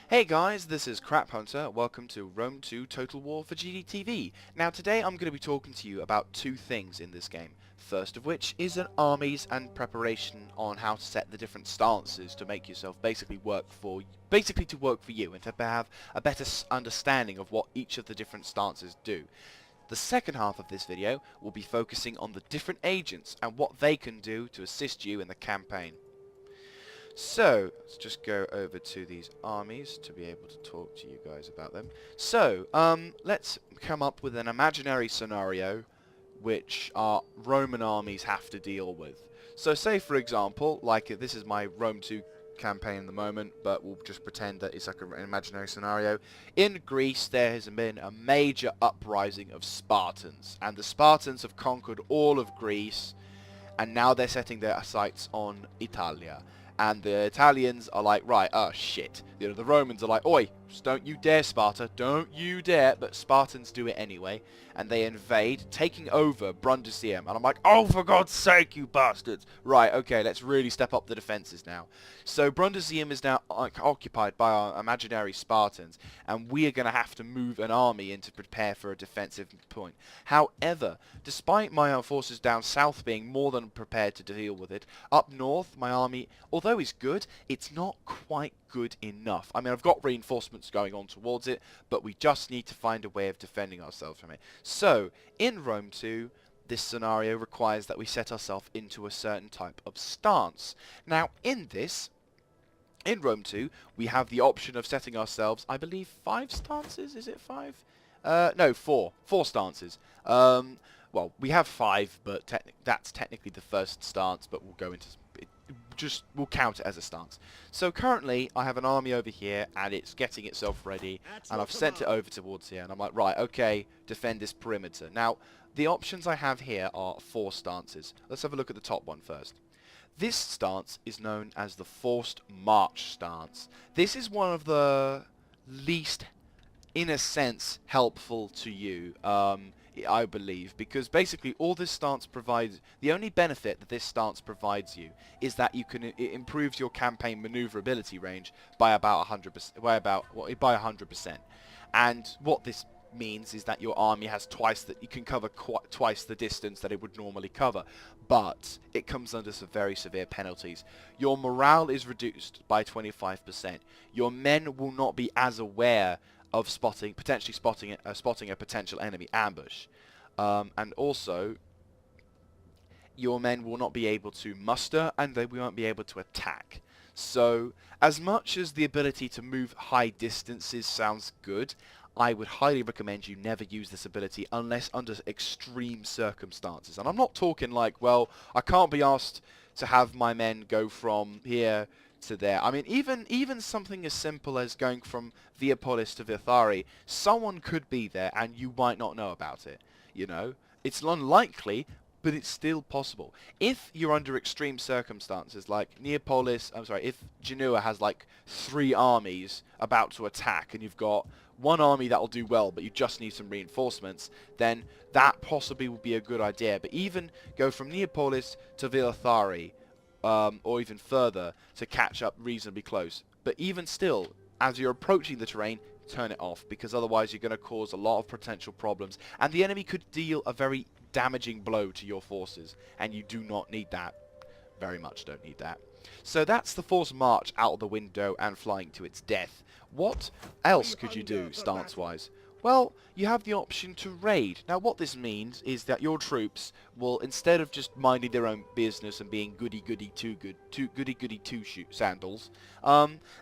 Hey guys, this is CrapHunter. Welcome to Rome 2 Total War for GameDeciderTV. Now today I'm going to be talking to you about two things in this game. First of which is an armies and preparation on how to set the different stances to make yourself basically to work for you and to have a better understanding of what each of the different stances do. The second half of this video will be focusing on the different agents and what they can do to assist you in the campaign. So, let's just go over to these armies to be able to talk to you guys about them. So, let's come up with an imaginary scenario which our Roman armies have to deal with. So say for example, like this is my Rome 2 campaign at the moment, but we'll just pretend that it's like an imaginary scenario. In Greece there has been a major uprising of Spartans, and the Spartans have conquered all of Greece, and now they're setting their sights on Italia. And the Italians are like, right, oh shit. You know, the Romans are like, oi, don't you dare, Sparta, don't you dare. But Spartans do it anyway, and they invade, taking over Brundisium. And I'm like, oh, for God's sake, you bastards. Right, okay, let's really step up the defenses now. So Brundisium is now occupied by our imaginary Spartans, and we are going to have to move an army in to prepare for a defensive point. However, despite my forces down south being more than prepared to deal with it, up north, my army, although it's good, it's not quite good enough. I mean, I've got reinforcements going on towards it, but we just need to find a way of defending ourselves from it. So, in Rome 2, this scenario requires that we set ourselves into a certain type of stance. Now, in Rome 2, we have the option of setting ourselves, I believe, 5 stances? Is it 5? No, 4. 4 stances. Well, we have 5, but that's technically the first stance, but we'll go into... we'll count it as a stance. So currently I have an army over here and it's getting itself ready, and I've sent it over towards here, and I'm like, right, okay, defend this perimeter. Now the options I have here are 4 stances. Let's have a look at the top one first. This stance is known as the forced march stance. This is one of the least, in a sense, helpful to you, I believe, because basically all this stance provides, the only benefit that this stance provides you is that it improves your campaign maneuverability range by about 100%, by 100%. And what this means is that your army has you can cover twice the distance that it would normally cover, but it comes under some very severe penalties. Your morale is reduced by 25%. Your men will not be as aware of potentially spotting a potential enemy ambush, and also your men will not be able to muster, and they won't be able to attack. So as much as the ability to move high distances sounds good, I would highly recommend you never use this ability unless under extreme circumstances. And I'm not talking like, well, I can't be asked to have my men go from here to there. I mean, even something as simple as going from Viapolis to Vithari, someone could be there and you might not know about it. You know, it's unlikely, but it's still possible. If you're under extreme circumstances, like if Genoa has like 3 armies about to attack, and you've got one army that'll do well, but you just need some reinforcements, then that possibly would be a good idea. But even go from Neapolis to Villafari, or even further, to catch up reasonably close. But even still, as you're approaching the terrain, turn it off, because otherwise you're going to cause a lot of potential problems, and the enemy could deal a very damaging blow to your forces, and you do not need that. Very much don't need that. So that's the forced march out of the window and flying to its death. What else could you do stance-wise? Well, you have the option to raid. Now what this means is that your troops will, instead of just minding their own business and being goody-goody two-shoot sandals,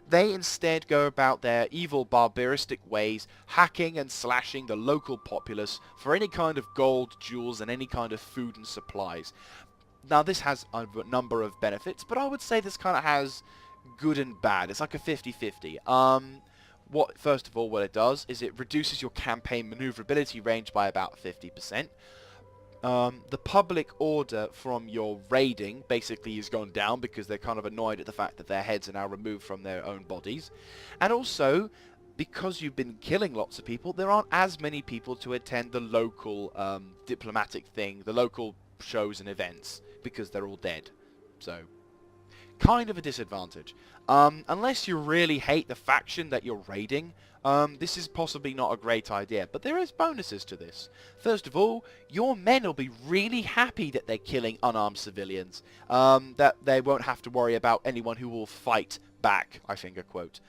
they instead go about their evil barbaristic ways, hacking and slashing the local populace for any kind of gold, jewels, and any kind of food and supplies. Now this has a number of benefits, but I would say this kind of has good and bad. It's like a 50-50. First of all, what it does is it reduces your campaign maneuverability range by about 50%. The public order from your raiding basically has gone down because they're kind of annoyed at the fact that their heads are now removed from their own bodies. And also, because you've been killing lots of people, there aren't as many people to attend the local diplomatic thing, the local shows and events, because they're all dead. So kind of a disadvantage. Unless you really hate the faction that you're raiding, this is possibly not a great idea, but there is bonuses to this. First of all, your men will be really happy that they're killing unarmed civilians, that they won't have to worry about anyone who will fight back, I finger quote.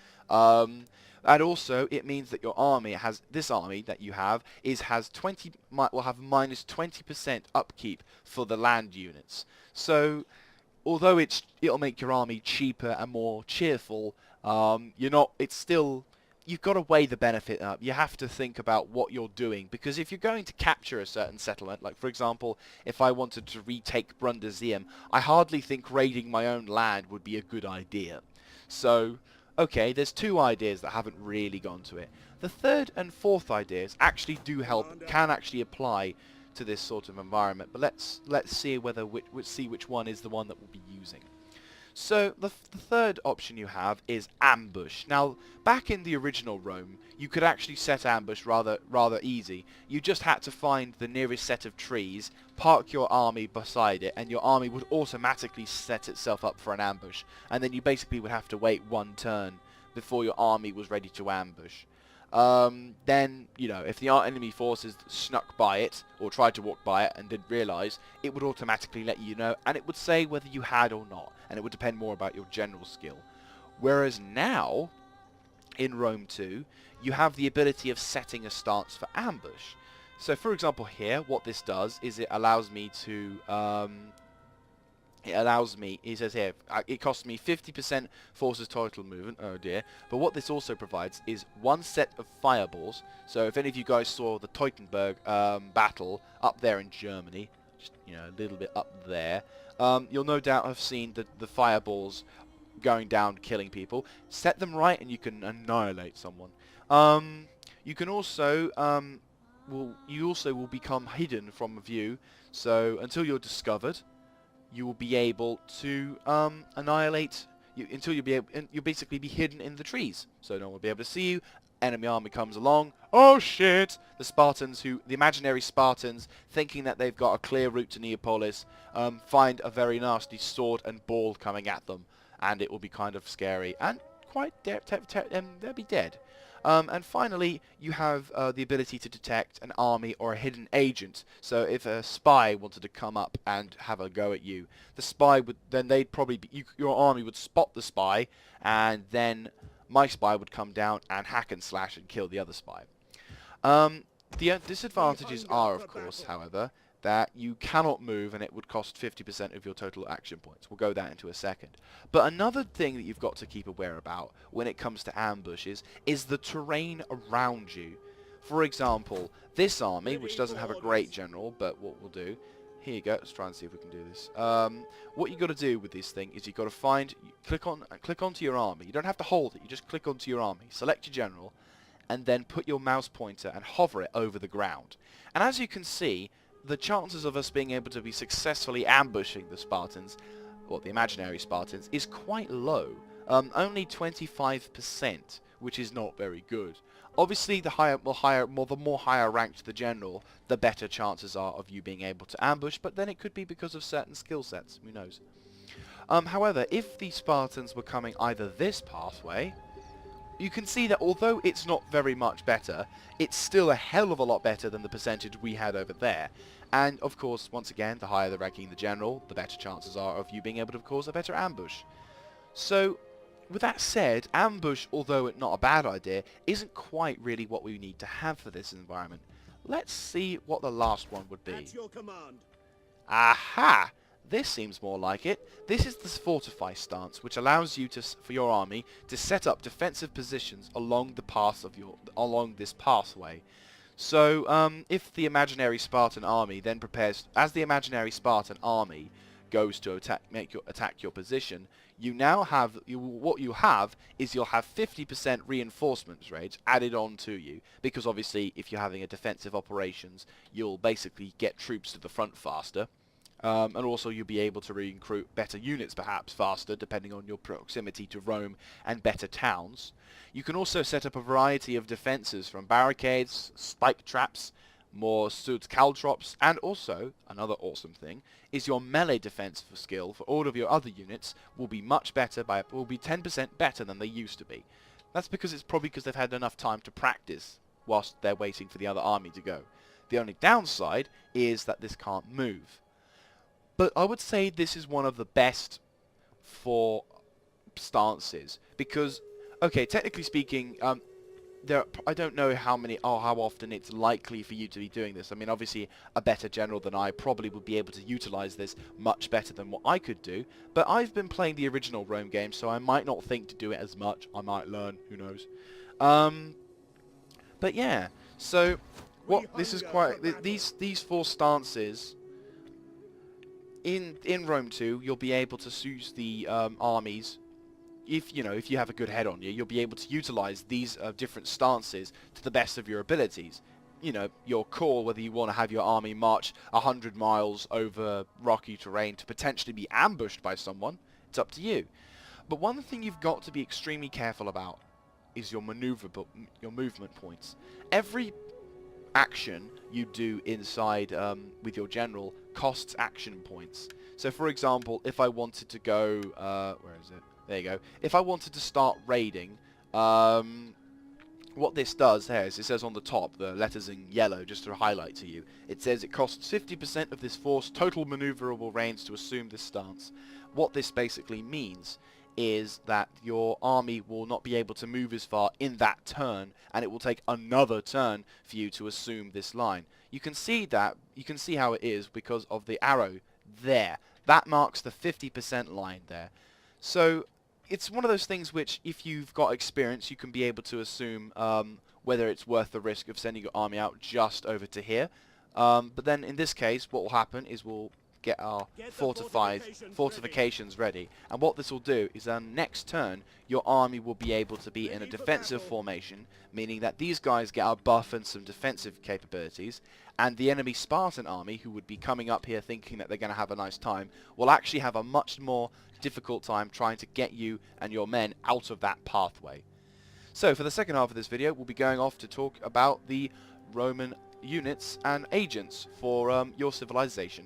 And also, it means that your army has, this army that you have, will have minus 20% upkeep for the land units. So, although it'll make your army cheaper and more cheerful, you've got to weigh the benefit up. You have to think about what you're doing, because if you're going to capture a certain settlement, like for example, if I wanted to retake Brundusium, I hardly think raiding my own land would be a good idea. So, okay, there's two ideas that haven't really gone to it. The third and fourth ideas actually do help, can actually apply to this sort of environment, but let's see which one is the one that we'll be using. So the third option you have is ambush. Now, back in the original Rome, you could actually set ambush rather easy. You just had to find the nearest set of trees, park your army beside it, and your army would automatically set itself up for an ambush. And then you basically would have to wait one turn before your army was ready to ambush. Then, if the enemy forces snuck by it, or tried to walk by it and didn't realise, it would automatically let you know, and it would say whether you had or not, and it would depend more about your general skill. Whereas now, in Rome 2, you have the ability of setting a stance for ambush. So, for example here, what this does is it allows me to, he says here, it costs me 50% forces total movement, oh dear, but what this also provides is one set of fireballs. So if any of you guys saw the Teutoburg battle up there in Germany, just, a little bit up there, you'll no doubt have seen the fireballs going down, killing people. Set them right and you can annihilate someone. You can also, you also will become hidden from view, so until you're discovered, you will be able to annihilate you until you'll basically be hidden in the trees, so no one will be able to see you. Enemy army comes along. Oh shit! The imaginary Spartans, thinking that they've got a clear route to Neapolis, find a very nasty sword and ball coming at them, and it will be kind of scary and quite they'll be dead. And finally, you have the ability to detect an army or a hidden agent. So if a spy wanted to come up and have a go at you, the spy would then your army would spot the spy, and then my spy would come down and hack and slash and kill the other spy. The disadvantages are, of course, however, that you cannot move and it would cost 50% of your total action points. We'll go that into a second. But another thing that you've got to keep aware about when it comes to ambushes is the terrain around you. For example, this army, which doesn't have a great general, but what we'll do, here you go, let's try and see if we can do this. What you've got to do with this thing is you've got to click onto your army. You don't have to hold it, you just click onto your army, select your general, and then put your mouse pointer and hover it over the ground. And as you can see, the chances of us being able to be successfully ambushing the Spartans, or the imaginary Spartans, is quite low. Only 25%, which is not very good. Obviously, the more higher ranked the general, the better chances are of you being able to ambush, but then it could be because of certain skill sets, who knows. However, if the Spartans were coming either this pathway, you can see that although it's not very much better, it's still a hell of a lot better than the percentage we had over there. And of course, once again, the higher the ranking the general, the better chances are of you being able to cause a better ambush. So, with that said, ambush, although not a bad idea, isn't quite really what we need to have for this environment. Let's see what the last one would be. At your command. Aha! This seems more like it. This is the fortify stance, which allows you for your army to set up defensive positions along the path along this pathway. So, if the imaginary Spartan army then prepares, as the imaginary Spartan army goes to attack your position, you now have what you have is you'll have 50% reinforcements rates added on to you, because obviously if you're having a defensive operations, you'll basically get troops to the front faster. And also you'll be able to recruit better units perhaps faster, depending on your proximity to Rome and better towns. You can also set up a variety of defences, from barricades, spike traps, more Sud Caltrops, and also, another awesome thing, is your melee defense for skill for all of your other units will be much better, will be 10% better than they used to be. That's because it's probably because they've had enough time to practice whilst they're waiting for the other army to go. The only downside is that this can't move. But I would say this is one of the best for stances, because, okay, technically speaking, I don't know how often it's likely for you to be doing this. I mean, obviously, a better general than I probably would be able to utilize this much better than what I could do, but I've been playing the original Rome game, so I might not think to do it as much. I might learn, who knows. But yeah, so these four stances in Rome 2, you'll be able to use the armies. If you have a good head on you, you'll be able to utilize these different stances to the best of your abilities. Your call whether you want to have your army march 100 miles over rocky terrain to potentially be ambushed by someone. It's up to you. But one thing you've got to be extremely careful about is your movement points. Every action you do inside with your general costs action points. So for example, if I wanted to go, where is it? There you go. If I wanted to start raiding, what this does here is it says on the top, the letters in yellow, just to highlight to you, it says it costs 50% of this force total maneuverable range to assume this stance. What this basically means is that your army will not be able to move as far in that turn, and it will take another turn for you to assume this line. You can see how it is because of the arrow there. That marks the 50% line there. So it's one of those things which, if you've got experience, you can be able to assume whether it's worth the risk of sending your army out just over to here. But then in this case, what will happen is we'll get our fortifications ready. And what this will do is next turn, your army will be able to be in a defensive formation, meaning that these guys get a buff and some defensive capabilities, and the enemy Spartan army, who would be coming up here thinking that they're going to have a nice time, will actually have a much more difficult time trying to get you and your men out of that pathway. So for the second half of this video, we'll be going off to talk about the Roman units and agents for your civilization.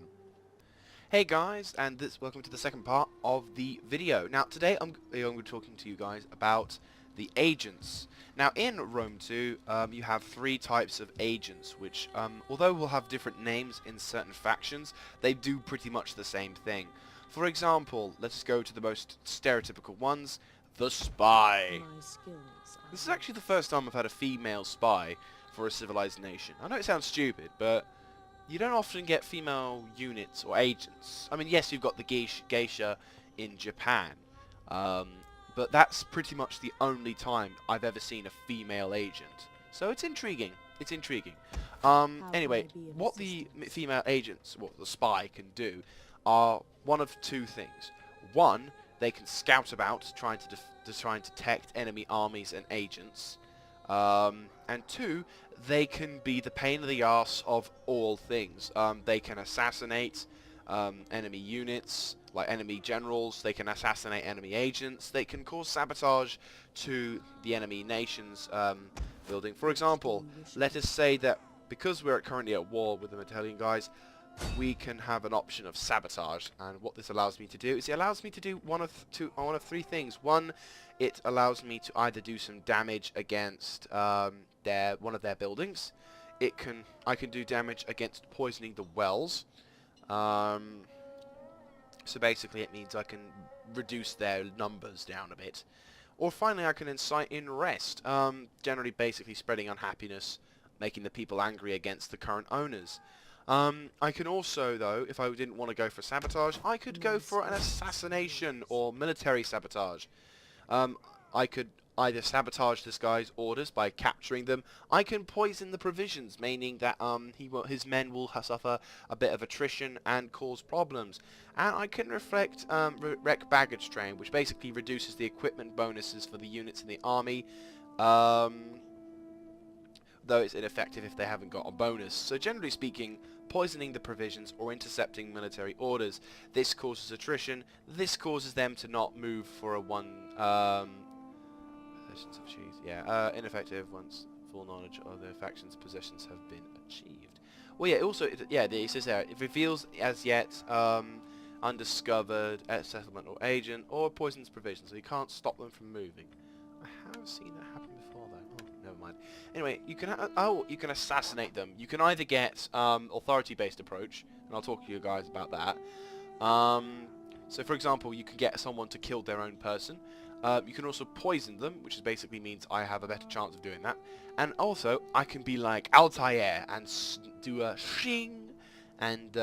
Hey guys, and welcome to the second part of the video. Now today I'm going to be talking to you guys about the agents. Now in Rome 2, you have three types of agents, which although will have different names in certain factions, they do pretty much the same thing. For example, let's go to the most stereotypical ones, the spy. This is actually the first time I've had a female spy for a civilized nation. I know it sounds stupid, but you don't often get female units or agents. I mean, yes, you've got the geisha in Japan, but that's pretty much the only time I've ever seen a female agent. So it's intriguing. It's intriguing. Anyway, what the female agents, what the spy can do, are one of two things. One, they can scout about, trying to detect enemy armies and agents. And two, they can be the pain in the arse of all things. They can assassinate enemy units, like enemy generals. They can assassinate enemy agents. They can cause sabotage to the enemy nation's building. For example, let us say that because we're currently at war with the Italian guys, we can have an option of sabotage, and what this allows me to do is it allows me to do one of three things. One, it allows me to either do some damage against one of their buildings. I can do damage against poisoning the wells. So basically it means I can reduce their numbers down a bit. Or finally I can incite unrest, generally basically spreading unhappiness, making the people angry against the current owners. I can also, though, if I didn't want to go for sabotage, I could go for an assassination or military sabotage. I could either sabotage this guy's orders by capturing them. I can poison the provisions, meaning that his men will suffer a bit of attrition and cause problems. And I can wreck baggage train, which basically reduces the equipment bonuses for the units in the army. Though it's ineffective if they haven't got a bonus. So generally speaking, poisoning the provisions or intercepting military orders, this causes attrition. This causes them to not move for a ineffective once full knowledge of their faction's possessions have been achieved. Well, yeah, also, it says there, it reveals as yet undiscovered settlement or agent or poisons provisions, so you can't stop them from moving. I have seen that happen before, though. Oh, never mind. Anyway, you can you can assassinate them. You can either get authority-based approach, and I'll talk to you guys about that. So, for example, you can get someone to kill their own person. You can also poison them, which basically means I have a better chance of doing that. And also, I can be like Altair and do a shing and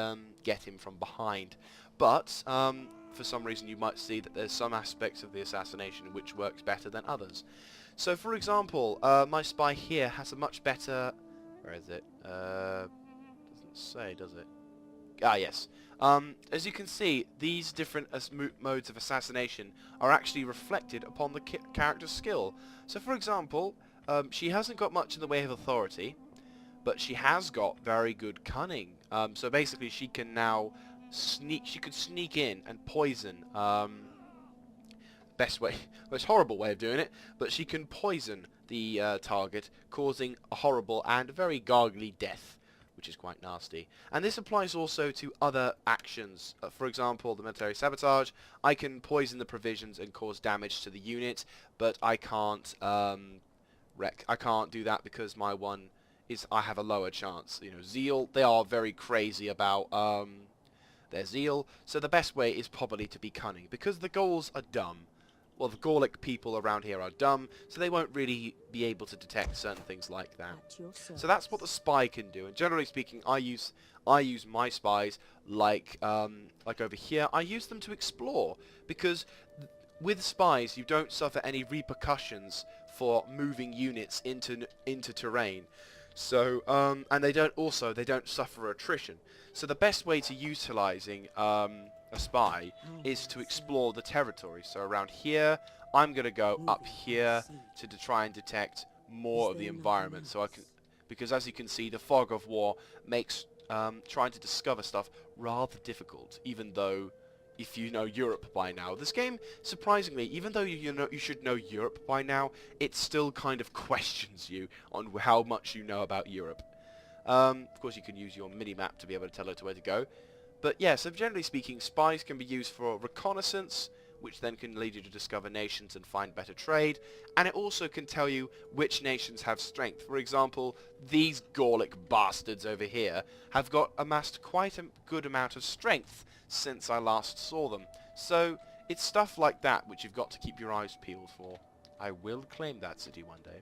get him from behind. But for some reason, you might see that there's some aspects of the assassination which works better than others. So, for example, my spy here has a much better... Where is it? Doesn't say, does it? Ah, yes. As you can see, these different modes of assassination are actually reflected upon the character's skill. So, for example, she hasn't got much in the way of authority, but she has got very good cunning. So basically, she can now sneak. She could sneak in and poison. Best way, most horrible way of doing it, but she can poison the target, causing a horrible and very gargly death, which is quite nasty. And this applies also to other actions. For example, the military sabotage. I can poison the provisions and cause damage to the unit, but I can't I can't do that because my one is I have a lower chance. You know, zeal. They are very crazy about their zeal. So the best way is probably to be cunning because the Gauls are dumb. Well, the Gallic people around here are dumb, so they won't really be able to detect certain things like that. So that's what the spy can do. And generally speaking, I use my spies like over here. I use them to explore because with spies you don't suffer any repercussions for moving units into terrain. So and they don't suffer attrition. So the best way to utilizing a spy is to explore the territory. So around here, I'm going to go up here to try and detect more of the environment. So I can, because as you can see, the fog of war makes trying to discover stuff rather difficult. Even though, if you know Europe by now, this game, surprisingly, even though you should know Europe by now, it still kind of questions you on how much you know about Europe. Of course, you can use your mini-map to be able to tell it where to go. But yeah, so generally speaking, spies can be used for reconnaissance, which then can lead you to discover nations and find better trade, and it also can tell you which nations have strength. For example, these Gallic bastards over here have amassed quite a good amount of strength since I last saw them. So it's stuff like that which you've got to keep your eyes peeled for. I will claim that city one day.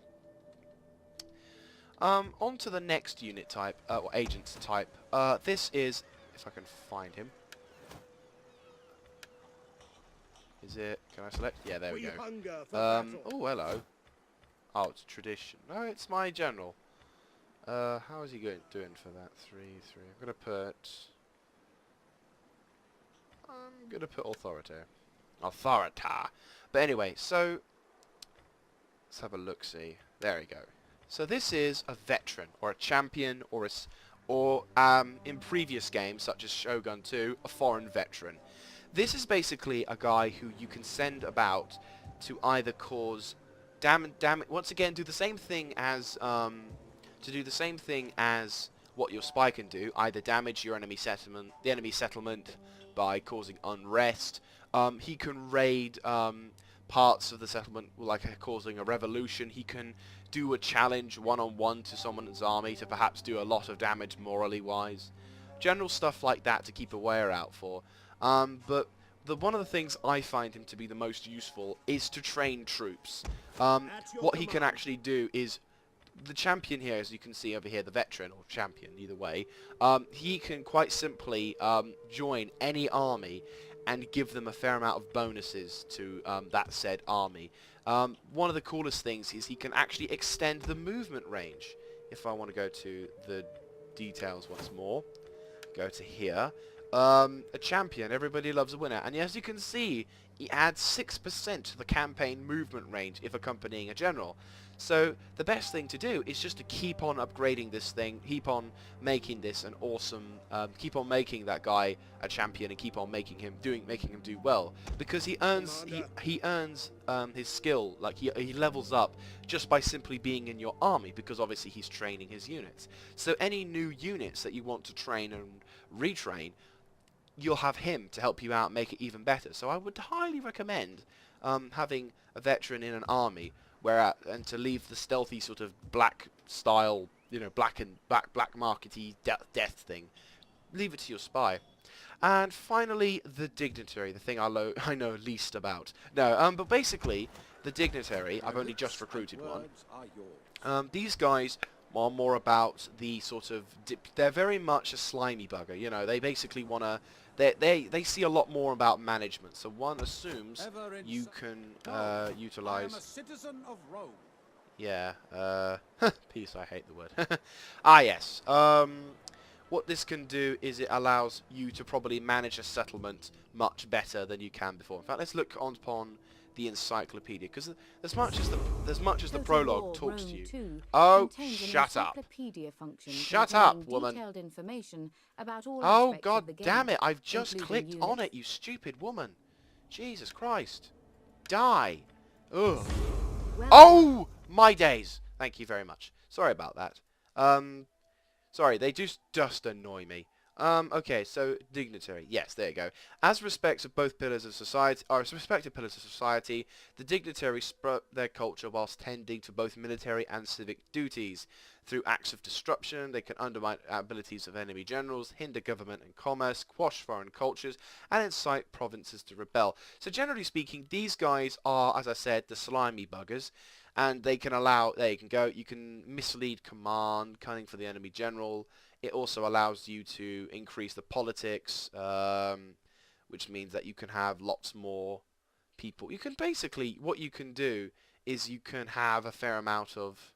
On to the next unit type, or agent type. This is... if I can find him. Is it... can I select? Yeah, there we go. Oh, hello. Oh, it's tradition. No, it's my general. How is he doing for that? 3, 3. I'm gonna put authority. Authorita. But anyway, so... let's have a look-see. There we go. So this is a veteran, or a champion, or in previous games, such as Shogun 2, a foreign veteran. This is basically a guy who you can send about to either cause once again, do the same thing as what your spy can do, either damage your enemy settlement by causing unrest. He can raid parts of the settlement, like causing a revolution. He can do a challenge one-on-one to someone's army to perhaps do a lot of damage morally wise. General stuff like that to keep a wear out for. But one of the things I find him to be the most useful is to train troops. What he can actually do is, the champion here, as you can see over here, the veteran, or champion, either way, he can quite simply join any army and give them a fair amount of bonuses to that said army. One of the coolest things is he can actually extend the movement range. If I want to go to the details once more, go to here. A champion, everybody loves a winner. And as you can see, he adds 6% to the campaign movement range if accompanying a general. So the best thing to do is just to keep on upgrading this thing, keep on making this an awesome, keep on making that guy a champion, and keep on making him do well, because he earns his skill, like he levels up just by simply being in your army, because obviously he's training his units. So any new units that you want to train and retrain, you'll have him to help you out, make it even better. So I would highly recommend having a veteran in an army, and to leave the stealthy sort of black style, black markety death thing. Leave it to your spy. And finally, the Dignitary, the thing I know least about. No, but basically, the Dignitary, I've only just recruited one. These guys are more about the sort of they're very much a slimy bugger. They basically want to. They see a lot more about management, so one assumes you can utilize. I am a citizen of Rome. Yeah. Peace. I hate the word. Ah, yes. What this can do is it allows you to probably manage a settlement much better than you can before. In fact, let's look upon the encyclopedia, because as much as the prologue talks to you. Oh, shut up! Shut up, woman! Oh, god damn it! I've just clicked on it, you stupid woman! Jesus Christ! Die! Ugh! Oh my days! Thank you very much. Sorry about that. Sorry, they just annoy me. Okay, so Dignitary. Yes, there you go. As respects of both pillars of society, the Dignitary sprout their culture whilst tending to both military and civic duties. Through acts of disruption, they can undermine abilities of enemy generals, hinder government and commerce, quash foreign cultures, and incite provinces to rebel. So generally speaking, these guys are, as I said, the slimy buggers. And they can you can mislead command, cunning for the enemy general. It also allows you to increase the politics, which means that you can have lots more people. You can basically, what you can do is you can have a fair amount of,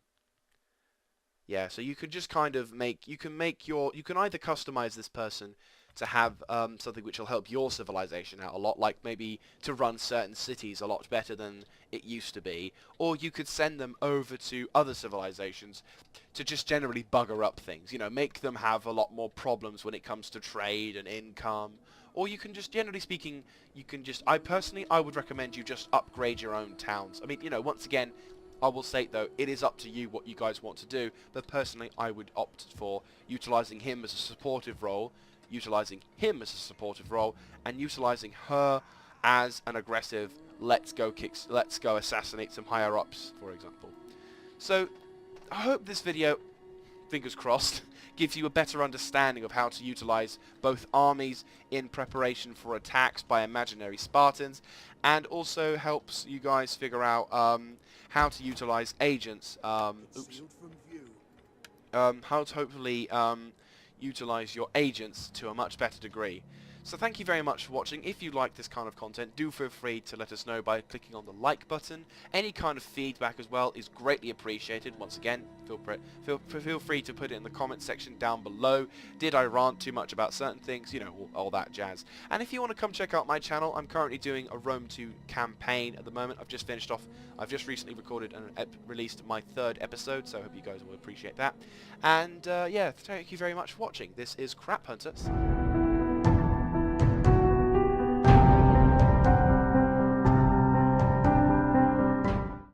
so you can just kind of you can either customize this person to have something which will help your civilization out a lot, like maybe to run certain cities a lot better than it used to be, or you could send them over to other civilizations to just generally bugger up things, make them have a lot more problems when it comes to trade and income. Or you can just, generally speaking, I would recommend you just upgrade your own towns. I mean, once again, I will state though, it is up to you what you guys want to do, but personally I would opt for utilizing him as a supportive role, and utilizing her as an aggressive, let's go assassinate some higher ups, for example. So I hope this video, fingers crossed, gives you a better understanding of how to utilize both armies in preparation for attacks by imaginary Spartans, and also helps you guys figure out how to utilize agents, how to hopefully utilize your agents to a much better degree. So thank you very much for watching. If you like this kind of content, do feel free to let us know by clicking on the like button. Any kind of feedback as well is greatly appreciated. Once again, feel free to put it in the comment section down below. Did I rant too much about certain things? All that jazz. And if you want to come check out my channel, I'm currently doing a Rome 2 campaign at the moment. I've just recently recorded and released my 3rd episode, so I hope you guys will appreciate that. And yeah, thank you very much for watching. This is CrapHunter.